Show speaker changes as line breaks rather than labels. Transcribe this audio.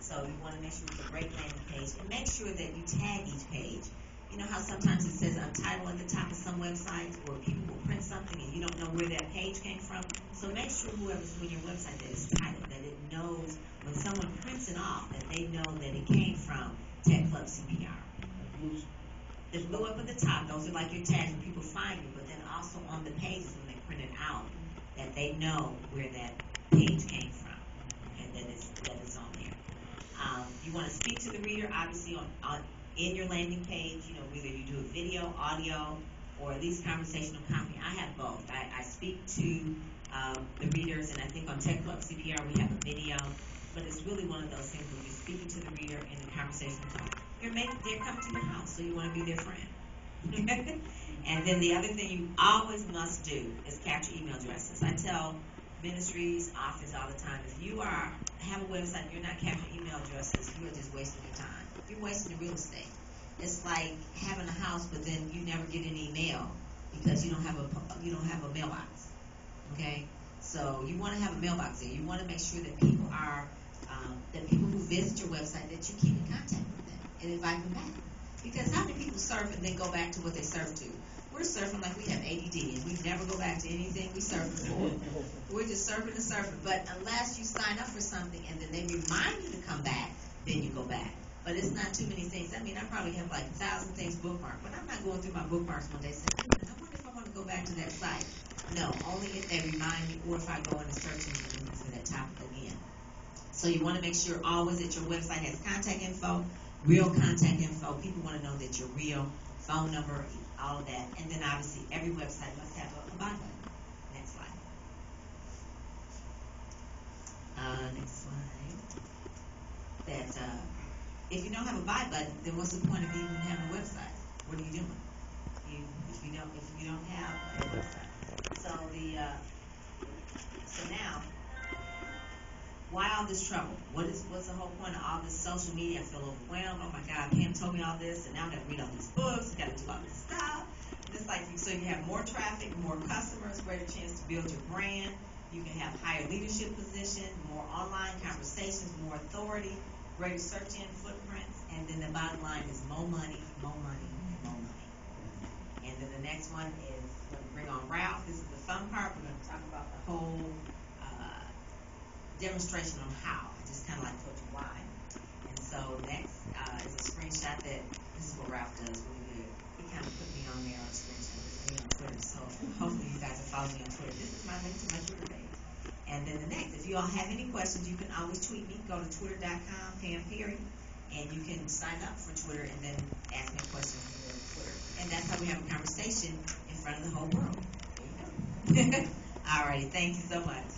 So you want to make sure it's a great landing page, and make sure that you tag each page. You know how sometimes it says untitled at the top of some websites, or people will print something and you don't know where that page came from. So make sure whoever's doing your website that it's titled, that it knows when someone prints it off, that they know that it came from Tech Club CPR. The blue up at the top, those are like your tags when people find you, but then also on the pages when they print it out, that they know where that page came from, and that it's on there. You want to speak to the reader, obviously in your landing page. You know, whether you do a video, audio, or at least conversational copy. I have both. I speak to the readers, and I think on Tech Club CPR we have a video, but it's really one of those things where you're speaking to the reader in the conversational talk. They're coming to your house, so you want to be their friend. And then the other thing you always must do is capture email addresses. I tell ministries, office all the time, if you have a website and you're not capturing email addresses, you are just wasting your time. You're wasting the real estate. It's like having a house, but then you never get any mail because you don't have a mailbox. Okay, so you want to have a mailbox there. You want to make sure that people who visit your website, that you keep in contact with them and invite them back. Because how many people surf and then go back to what they surf to? We're surfing like we have ADD and we never go back to anything we surfed before. We're just surfing and surfing. But unless you sign up for something and then they remind you to come back, then you go back. But it's not too many things. I mean, I probably have like 1,000 things bookmarked, but I'm not going through my bookmarks one day saying, I wonder if I want to go back to that site. No, only if they remind me, or if I go in the search engine looking for that topic again. So you want to make sure always that your website has contact info, real contact info. People want to know that you're real, phone number, all of that. And then obviously every website must have a buy button. Next slide. Next slide. That if you don't have a buy button, then what's the point of even having a website? What are you doing? If you don't have a website. So now, why all this trouble? What's the whole point of all this social media? I feel overwhelmed. Oh my God, Pam told me all this, and now I got to read all these books. I got to do all this stuff. It's like so you have more traffic, more customers, greater chance to build your brand. You can have higher leadership position, more online conversations, more authority, greater search engine footprints, and then the bottom line is more money, more money, and more money. And then the next one is going to bring on Ralph. This is the fun part. We're going to talk about the whole demonstration on how. I just kind of like told you why. And so next is a screenshot that this is what Ralph does really good. He kind of put me on there on a screenshot with me on Twitter. So hopefully you guys are following me on Twitter. This is my link to my Twitter page. And then the next, if you all have any questions, you can always tweet me. Go to twitter.com, Pam Perry, and you can sign up for Twitter and then ask me questions on Twitter. And that's how we have a conversation in front of the whole world. There you go. All righty. Thank you so much.